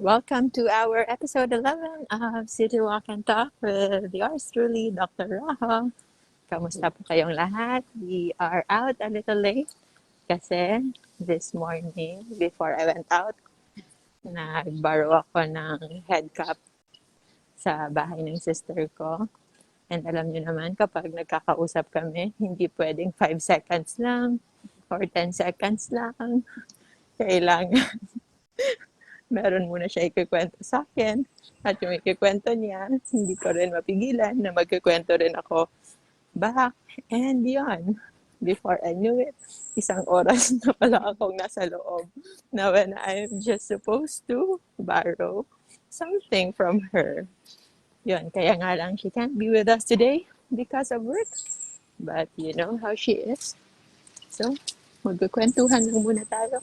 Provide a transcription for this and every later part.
Welcome to our episode 11 of City Walk and Talk with yours truly, Dr. Rojo. Kamusta po kayong lahat? We are out a little late kasi this morning, before I went out, nag-borrow ako ng head cap sa bahay ng sister ko. And alam niyo naman, kapag nagkakausap kami, hindi pwedeng 5 seconds lang or 10 seconds lang. Kailangan meron muna siya ikikwento sa akin. At yung ikikwento niya, hindi ko rin mapigilan na magkikwento rin ako back. And yun, before I knew it, isang oras na pala akong nasa loob na when I'm just supposed to borrow something from her. Yun, kaya nga lang she can't be with us today because of work. But you know how she is. So, magkukwentuhan lang muna tayo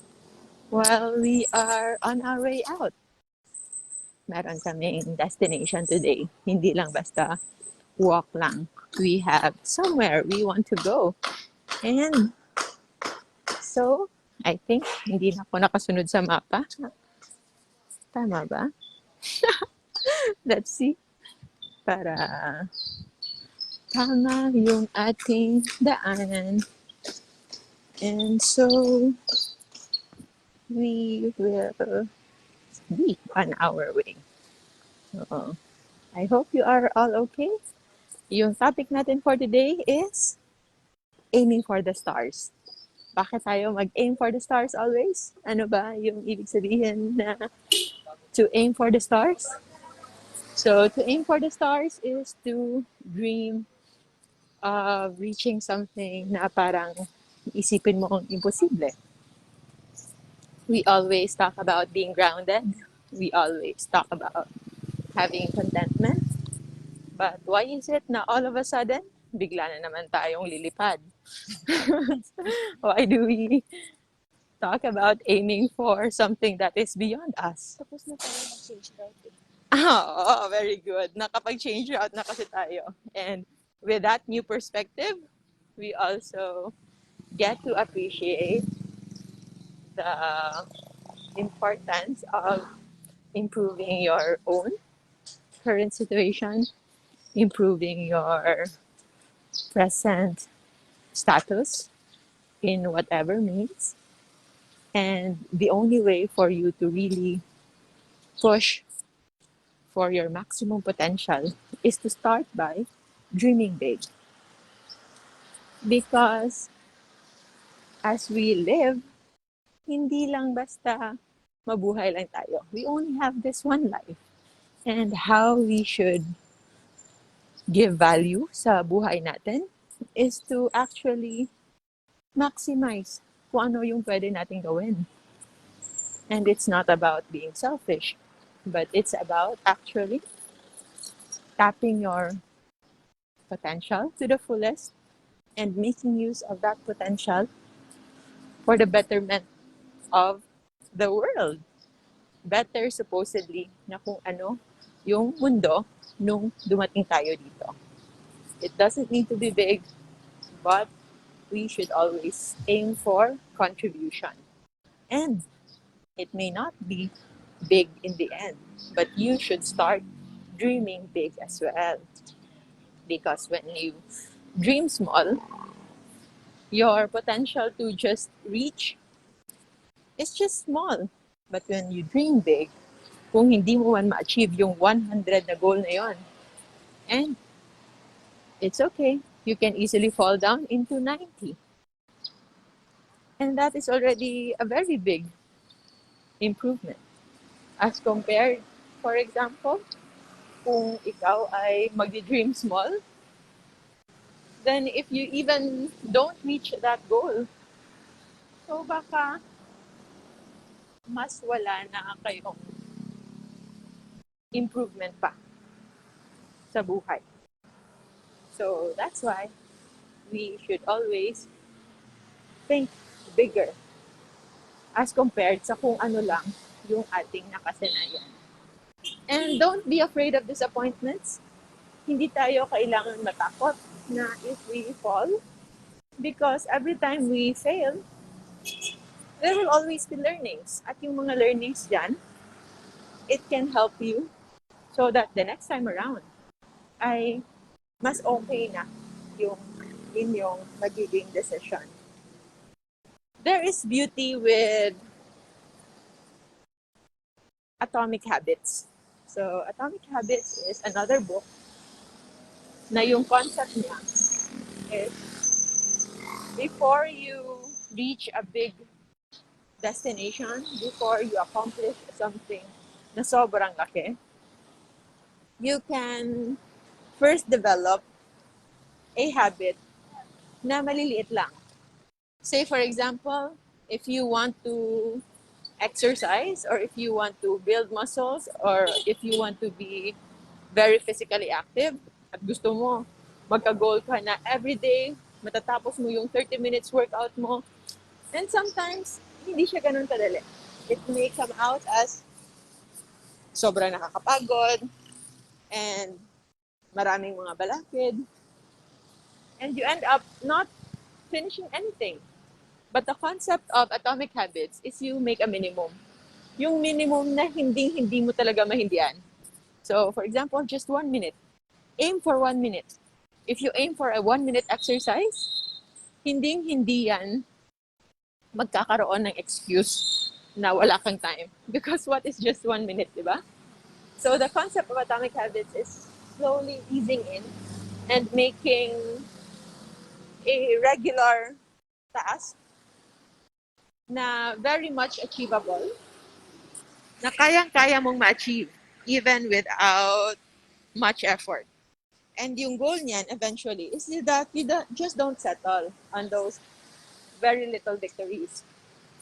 while we are on our way out. Meron kaming destination today. Hindi lang basta walk lang. We have somewhere we want to go. And so, I think hindi na ako nakasunod sa mapa. Tama ba? Let's see. Para tama yung ating daanan. And so, we will be on our way. So, I hope you are all okay. Yung topic natin for today is aiming for the stars. Bakit tayo mag-aim for the stars always? Ano ba yung ibig sabihin na to aim for the stars? So, to aim for the stars is to dream of reaching something na parang isipin mo imposible. We always talk about being grounded. We always talk about having contentment. But why is it na all of a sudden, bigla na naman tayong lilipad? Why do we talk about aiming for something that is beyond us? Tapos na tayo mag-change route eh. Oh, very good. Nakapag-change route na kasi tayo. And with that new perspective, we also get to appreciate the importance of improving your own current situation, improving your present status in whatever means. And the only way for you to really push for your maximum potential is to start by dreaming big. Because as we live, hindi lang basta mabuhay lang tayo. We only have this one life. And how we should give value sa buhay natin is to actually maximize kung ano yung pwede natin gawin. And it's not about being selfish, but it's about actually tapping your potential to the fullest and making use of that potential for the betterment of the world. Better supposedly na kung ano yung mundo nung dumating tayo dito. It doesn't need to be big, but we should always aim for contribution. And it may not be big in the end, but you should start dreaming big as well. Because when you dream small, your potential to just reach is just small. But when you dream big, kung hindi mo man ma-achieve yung 100 na goal na yon, and it's okay. You can easily fall down into 90. And that is already a very big improvement. As compared, for example, kung ikaw ay mag-dream small, then if you even don't reach that goal, so baka mas wala na kayong improvement pa sa buhay. So that's why we should always think bigger as compared sa kung ano lang yung ating nakasanayan. And don't be afraid of disappointments. Hindi tayo kailangan matakot na if we fall, because every time we fail, there will always be learnings. At yung mga learnings dyan, it can help you so that the next time around ay mas okay na yung inyong magiging decision. There is beauty with Atomic Habits. So, Atomic Habits is another book na yung concept niya is before you reach a big destination, before you accomplish something na sobrang laki, you can first develop a habit na maliliit lang. Say for example, if you want to exercise or if you want to build muscles or if you want to be very physically active at gusto mo magka-goal ka na everyday, matatapos mo yung 30 minutes workout mo. And sometimes, hindi siya ganun kadali. It may come out as sobrang nakakapagod and maraming mga balakid. And you end up not finishing anything. But the concept of Atomic Habits is you make a minimum. Yung minimum na hindi mo talaga mahindian. So, for example, just 1 minute. Aim for 1 minute. If you aim for a 1-minute exercise, hindi yan magkakaroon ng excuse na wala kang time. Because what is just 1 minute, di ba? So, the concept of Atomic Habits is slowly easing in and making a regular task na very much achievable, na kayang-kaya mong ma-achieve even without much effort. And yung goal niyan eventually is that you just don't settle on those very little victories.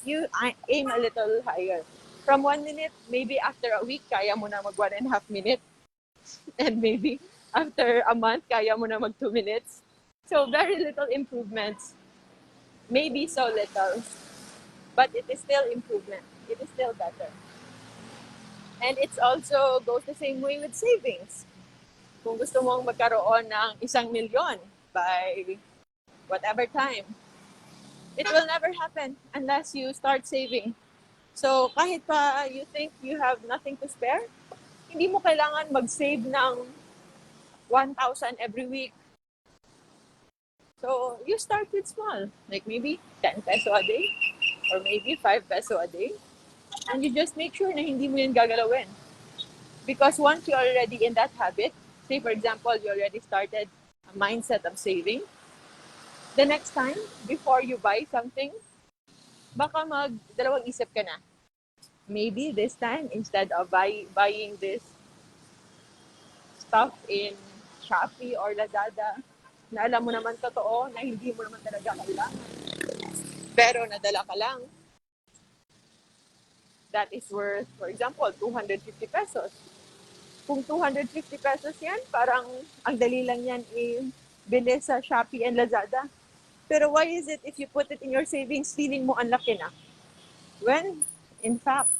You aim a little higher. From 1 minute, maybe after a week, kaya mo na mag 1.5 minutes. And maybe after a month, kaya mo na mag 2 minutes. So very little improvements. Maybe so little. But it is still improvement. It is still better. And it also goes the same way with savings. Kung gusto mong magkaroon ng 1,000,000 by whatever time, it will never happen unless you start saving. So kahit pa you think you have nothing to spare, hindi mo kailangan mag-save ng 1,000 every week. So you start with small, like maybe 10 peso a day or maybe 5 peso a day. And you just make sure na hindi mo yun gagalawin. Because once you're already in that habit, say for example, you already started a mindset of saving, the next time, before you buy something, baka dalawang isip ka na. Maybe this time, instead of buying this stuff in Shopee or Lazada, na alam mo naman totoo, na hindi mo naman talaga kailangan, pero nadala ka lang, that is worth, for example, 250 pesos. Kung 250 pesos yan, parang ang dali lang yan i-bili sa Shopee and Lazada. Pero why is it if you put it in your savings, feeling mo ang laki na? When, in fact,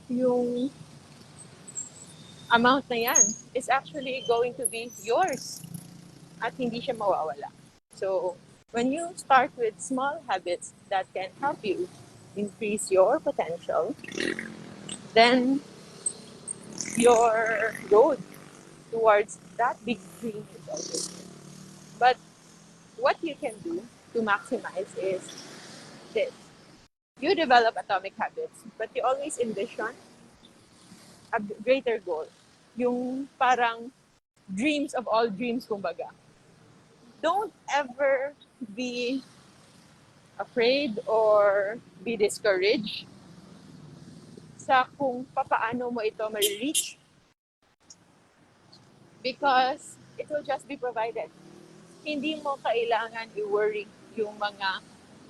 yung amount na yan is actually going to be yours at hindi siya mawawala. So, when you start with small habits that can help you increase your potential, then your road towards that big dream is always there. But what you can do to maximize is this. You develop atomic habits, but you always envision a greater goal. Yung parang dreams of all dreams, kumbaga. Don't ever be afraid or be discouraged sa kung papaano mo ito ma-reach, because it will just be provided. Hindi mo kailangan i-worry yung mga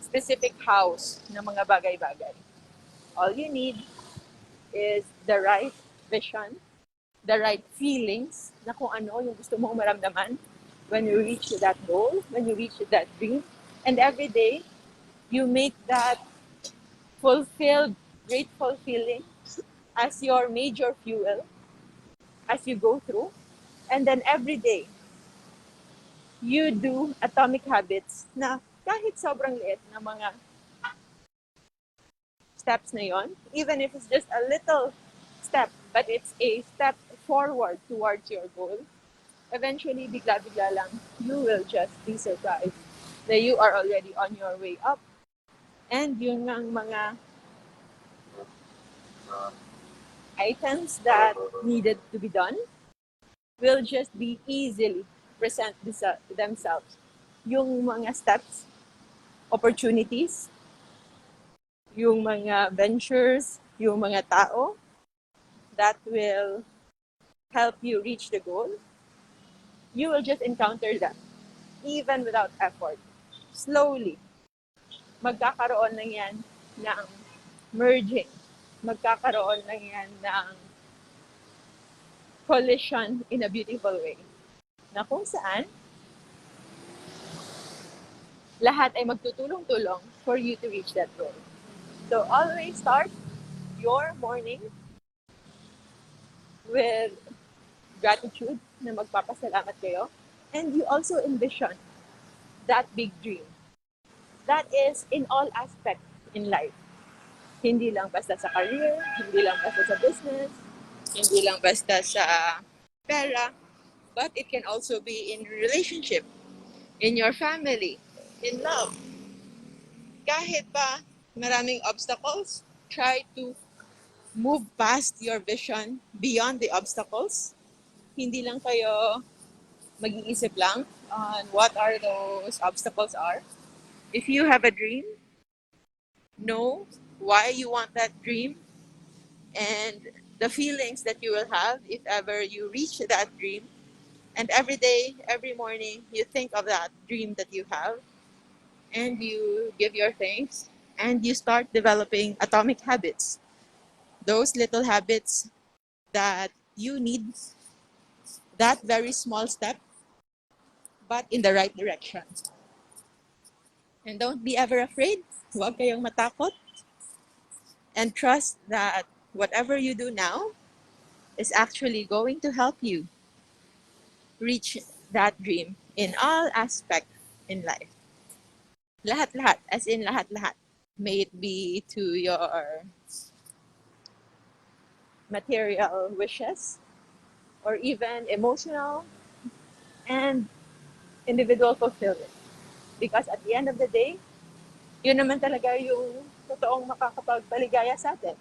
specific house na mga bagay-bagay. All you need is the right vision, the right feelings na kung ano yung gusto mong maramdaman when you reach that goal, when you reach that dream. And every day, you make that fulfilled, grateful feeling as your major fuel as you go through. And then every day, you do atomic habits na kahit sobrang liit na mga steps na yon, even if it's just a little step, but it's a step forward towards your goal, eventually, bigla-bigla lang, you will just be surprised that you are already on your way up. And yung mga items that needed to be done will just be easily present themselves. Yung mga steps, opportunities, yung mga ventures, yung mga tao that will help you reach the goal, you will just encounter them even without effort. Slowly, magkakaroon lang yan ng merging. Magkakaroon lang yan ng collision in a beautiful way. Na kung saan, lahat ay magtutulong-tulong for you to reach that goal. So always start your morning with gratitude na magpapasalamat kayo. And you also envision that big dream. That is in all aspects in life. Hindi lang basta sa career, hindi lang basta sa business, hindi lang basta sa pera, but it can also be in relationship, in your family, in love. Kahit pa maraming obstacles, try to move past your vision beyond the obstacles. Hindi lang kayo mag-iisip lang on what are those obstacles are. If you have a dream, know why you want that dream and the feelings that you will have if ever you reach that dream. And every day, every morning, you think of that dream that you have and you give your thanks and you start developing atomic habits. Those little habits that you need that very small step, but in the right direction. And don't be ever afraid. Huwag kayong matakot. And trust that whatever you do now is actually going to help you reach that dream in all aspects in life. Lahat-lahat, as in lahat-lahat. May it be to your material wishes or even emotional and individual fulfillment. Because at the end of the day, yun naman talaga yung totoong makakapagpaligaya sa atin.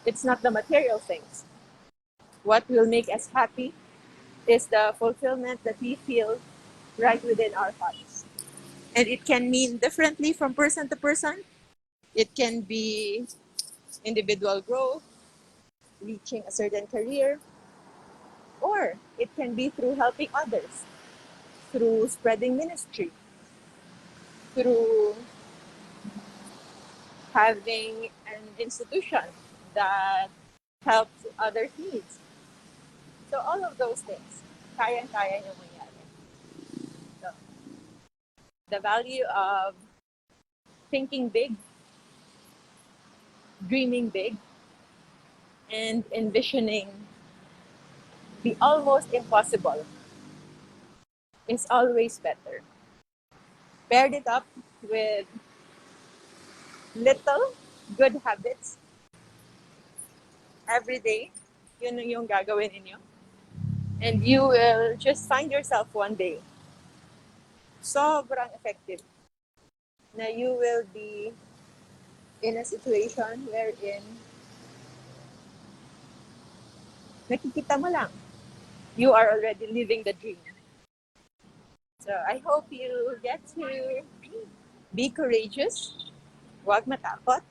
It's not the material things. What will make us happy is the fulfillment that we feel right within our hearts. And it can mean differently from person to person. It can be individual growth, reaching a certain career, or it can be through helping others, through spreading ministry, through having an institution that helps others' needs. So all of those things, kayang-kaya nyo mangyari. So, the value of thinking big, dreaming big, and envisioning the almost impossible is always better. Paired it up with little good habits every day. Yun yung gagawin ninyo. And you will just find yourself one day sobrang effective na you will be in a situation wherein nakikita mo lang you are already living the dream. So I hope you get to be courageous. Huwag matakot.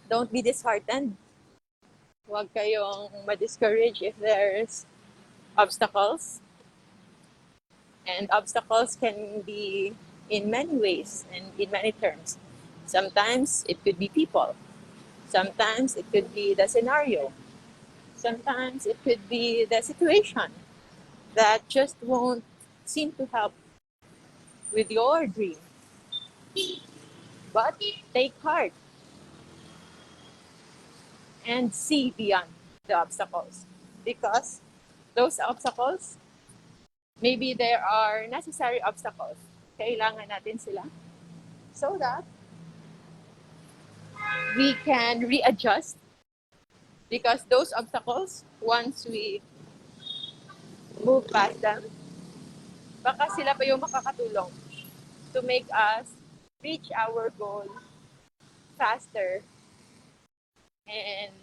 Don't be disheartened. Huwag kayong ma-discourage if there's obstacles. And obstacles can be in many ways and in many terms. Sometimes it could be people. Sometimes it could be the scenario. Sometimes it could be the situation that just won't seem to help with your dream. But take heart and see beyond the obstacles. Because those obstacles, maybe there are necessary obstacles. Kailangan natin sila so that we can readjust Because those obstacles, once we move past them, baka sila pa yung makakatulong to make us reach our goal faster and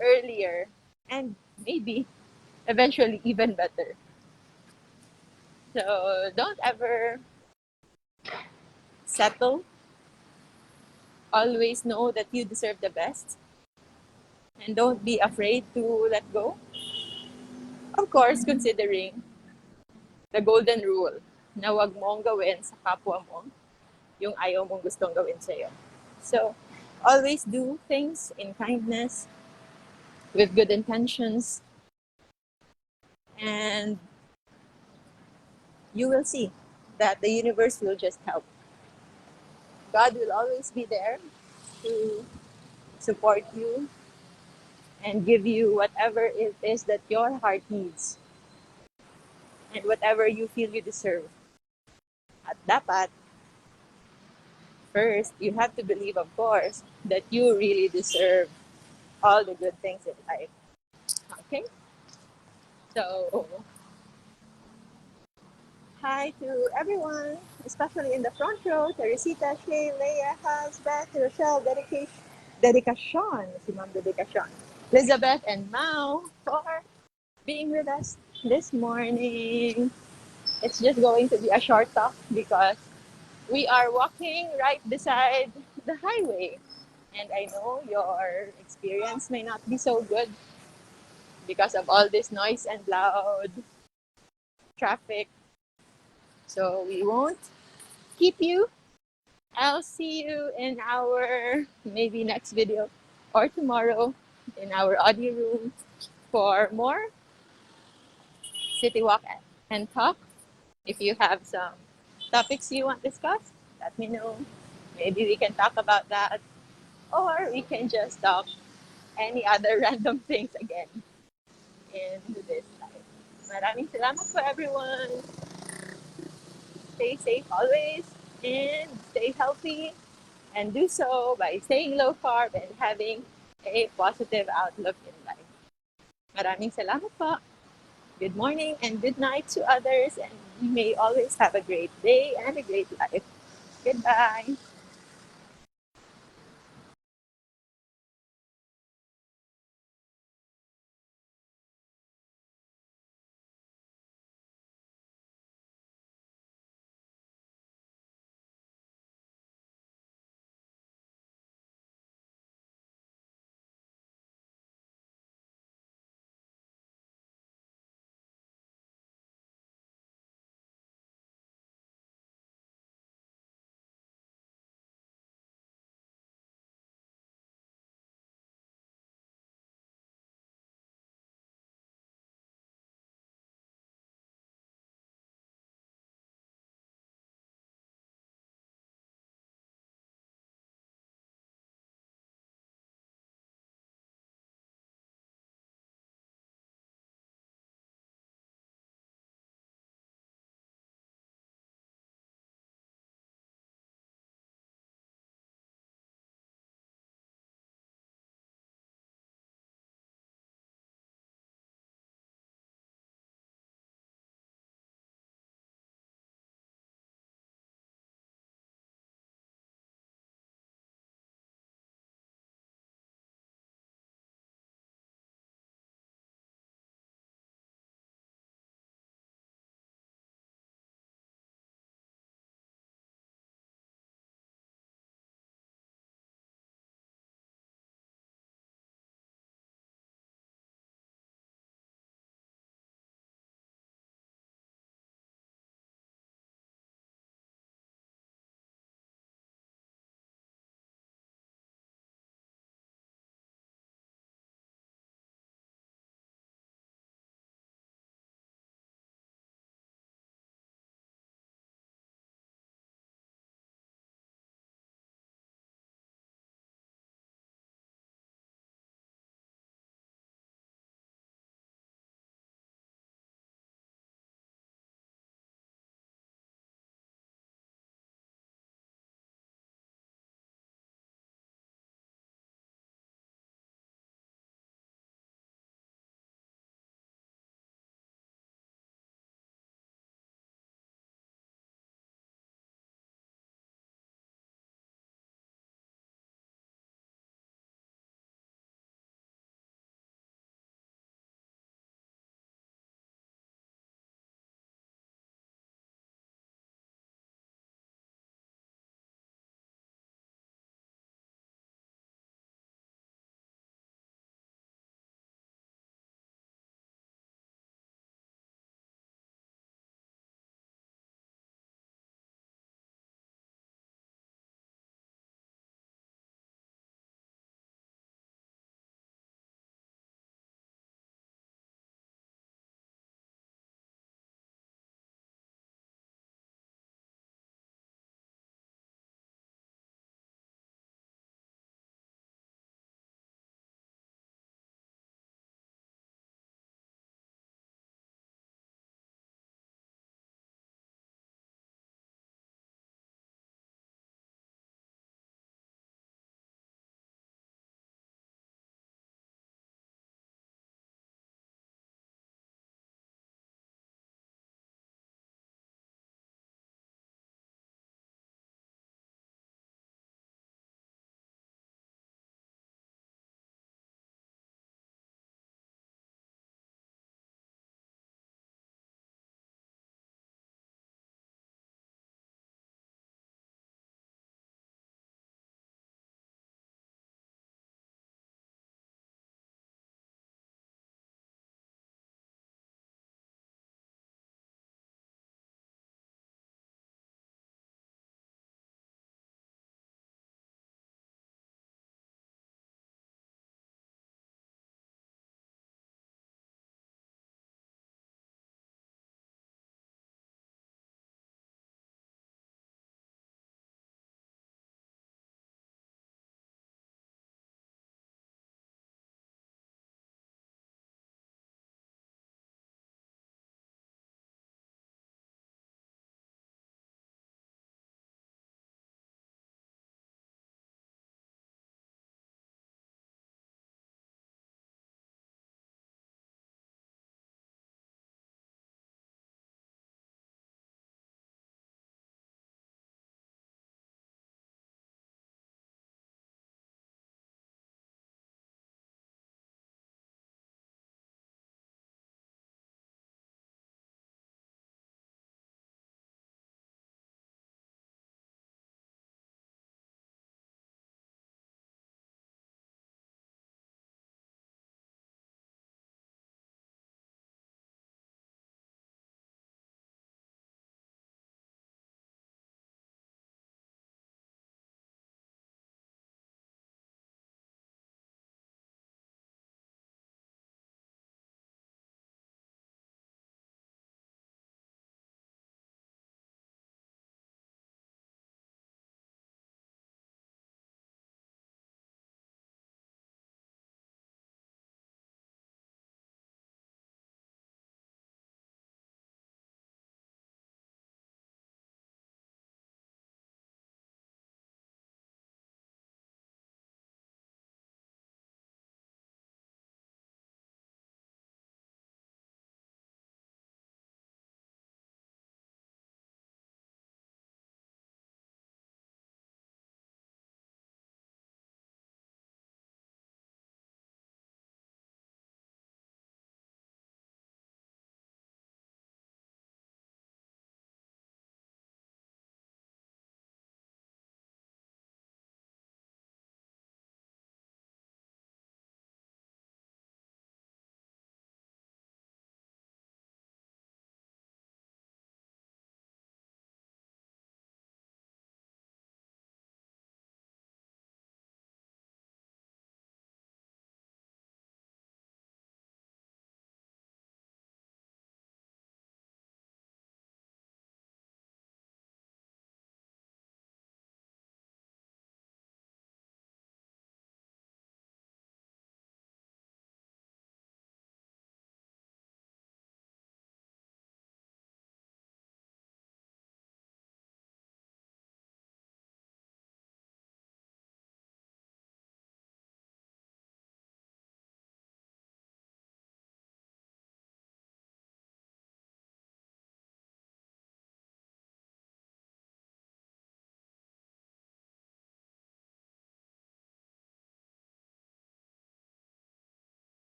earlier and maybe eventually even better. So don't ever settle. Always know that you deserve the best and don't be afraid to let go. Of course, considering the golden rule na wag mong gawin sa kapwa mo yung ayaw mong gustong gawin sa'yo. So, always do things in kindness, with good intentions, and you will see that the universe will just help. God will always be there to support you and give you whatever it is that your heart needs and whatever you feel you deserve. At dapat, first, you have to believe, of course, that you really deserve all the good things in life. Okay? So, hi to everyone, especially in the front row. Teresita, Shay, Leia, Has, Beth, Rochelle, Dedication, si Ma'am Dedication. Elizabeth and Mao for being with us this morning. It's just going to be a short talk because we are walking right beside the highway. And I know your experience may not be so good because of all this noise and loud traffic. So we won't keep you. I'll see you in our maybe next video or tomorrow in our audio room for more city walk and talk. If you have some topics you want discussed, let me know. Maybe we can talk about that or we can just talk any other random things again in this life. Maraming salamat po everyone. Stay safe always and stay healthy and do so by staying low carb and having a positive outlook in life. Maraming salamat po. Good morning and good night to others and you may always have a great day and a great life. Goodbye.